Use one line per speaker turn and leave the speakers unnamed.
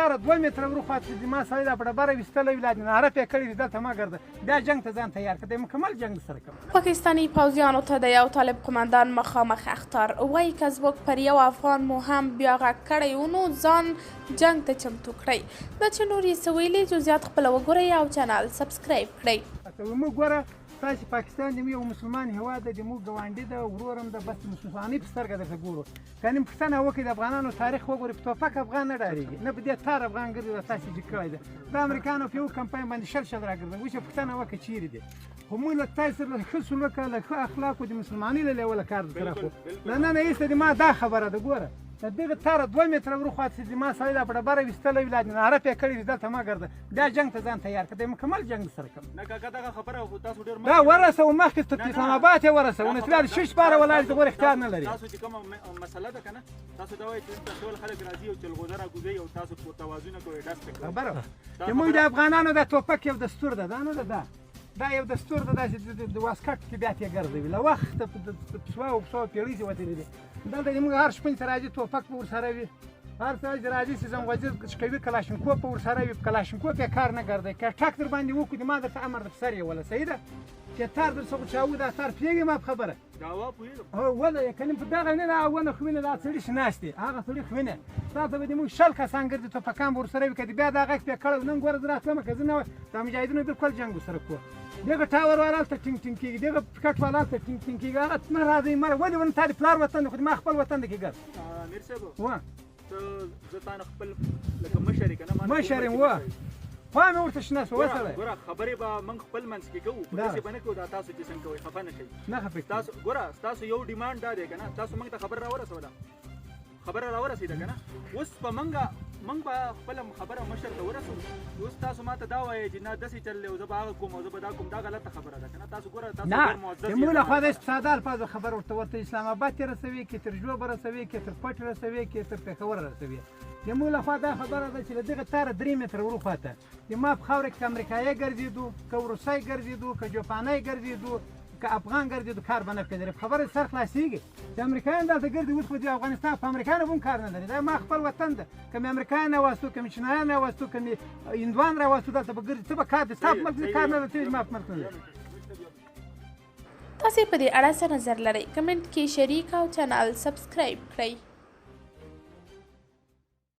تاره 2 متره ورخوا چې ما سړی دا په ډبره ویستلی وي لا دې ناره پې کړې دي دلته مه ګرځه بیا جنګ ته ځان تیار کړه دی مکمل جنګ سره کوم.
پاکستانی پوځیانو ته د یو طالب قمندان مخامخ اخطار وایي که زموږ پر یو افغان مو هم بیا غږ کړی و نو ځان جنګ ته چمتو کړئ. دا چې نور یې څه ویلي جزیات خپله وګورئ او چینل سبسکرایب کړئ.
موږ ګوره تاسې پاکستان د یو مسلمان هېواد دی د موږ ګاونډي ده ورور هم ده بس مسلمانۍ په سترګه درته ګورو که نیم پوښتنه وکړئ د افغانانو تاریخ وګورئ په ټوپک افغان نه ډارېږي نه په دې تار افغان ګرځي دا تاسې جګ کړی ده د امریکانو په یو کمپاین باندې شل راګرځي اوس یې پوښتنه وکړئ چیرې دی خو موږ له تاسې سره له ښه سلوکه له ښه اخلاقو د مسلمانۍ له لیوله کار درته راکړو له ننه ایسته د ما دا خبره ده ګوره د دغه تاره 2 متره ورخوا چې ما سړی دا په ډبره ویستلی وي لا دې ناره پې کړې دي دلته مه ګرځه بیا جنګ ته ځان تیار کړه دی مکمل جنګ سره کوم.
نه کاکا دغه خبره خو تاسو ډېر
دا ورسوه مخکې تر اسلام آباد یې ورسوه نو چې دا 6 پاره ولاړ دي غوره اختیار نه لري.
تاسو چې کومه مسله ده که نه تاسو دا وایئ چې دلته ټول خلک راځي او چلغوزه راکوزوي او تاسو توازونه کوئ ډز پې کوئ.
خبره چې موږ د افغانانو د ټوپک یو دستور ده دا نه ده دا یو دستور ده داسې د واسکټ کې بیا ترې ګرځوي له وخته په سوه پیړۍ چې وتلي دي دلته زموږ هر شپون چې راځي ټوپک به ورسره وي هر سړی چې راځي چې زنغوزي کوي کلاشینکوف به ورسره وي په کلاشینکوف یې کار نه ګرځوي که ټک در باندې وکړو ما درته امر در سر یې وله صحیح ده چې تار در څخه چاوو دا تار پرېږدي ما په خبره
دعوا پوهېږم
هو وله یې که نیم په دغه نه دا ونه خو وینه دا سړي چې ناست دي هغه سړي خو وینه تا ته به د موږ 10 کسان ګرځي ټوپکان به ورسره وي که دې بیا دا غږ پرې کړی نن ګوره زه راتلمه که زه نه وای دا مجاهدینو بالکل جنګ ورسره کوو دغه ټاور والا هلته ټینګ ټینګ کېږي دغه پکټ والا هلته ټینګ ټینګ کېږي هغه مه راځئ مه ولې ونه تا د پلار وطن دی خو د ما خپل وطن دی کې ګر
امیر صاحب
وا
زه تا نه خپل لکه مشر یې که نه
مشر یم وا خوا مې ورته شنه شوه وسړی
ګوره خبرې به موږ خپل منځ کې کوو خو داسې به نه کوو دا تاسو چې څنګه کوئ خفه نه شئ
نه خفه
تاسو ګوره ستاسو یو ډیمانډ دا دی که نه تاسو موږ ته خبره راورسوله خبره راورسېده که نه اوس په موږ به خپله خبره مشر ته ورسوو اوس تاسو ما ته دا وایئ چې نه داسې چل دی او زه به هغه کوم او زه به دا کوم دا غلطه خبره ده که نه تاسو ګوره تاسو ډېر معزز
نه موږ له خوا داسې په ساده الفاظو خبره ورته اسلام آباد ته رسوي کې تر ژوبه رسوي کې تر پټ رسوي کې تر پېښور رسوي د موږ له خوا دا خبره ده چې له دغه تاره 3 متره ورخوا ته د ما په خاوره کې که امریکایي ګرځېدو که روسی ګرځېدو که جاپاني ګرځېدو که افغان ګرځېدو کار به نه پرې لري په خبره سر خلاصېږي د امریکایان دلته ګرځي اوس خو د افغانستان په امریکایانو به هم کار نه لري دا ما خپل وطن ده که مې امریکایان راوستو که مې چینایان راوستو که مې هندوان راوستو دلته به ګرځي څه به کار دی ستا په ملک کار نه لري ته زما په ملک نه لري.
تاسې په دې اړه څه نظر لرئ کمنټ کې شریک او چینل سبسکرایب کړئ.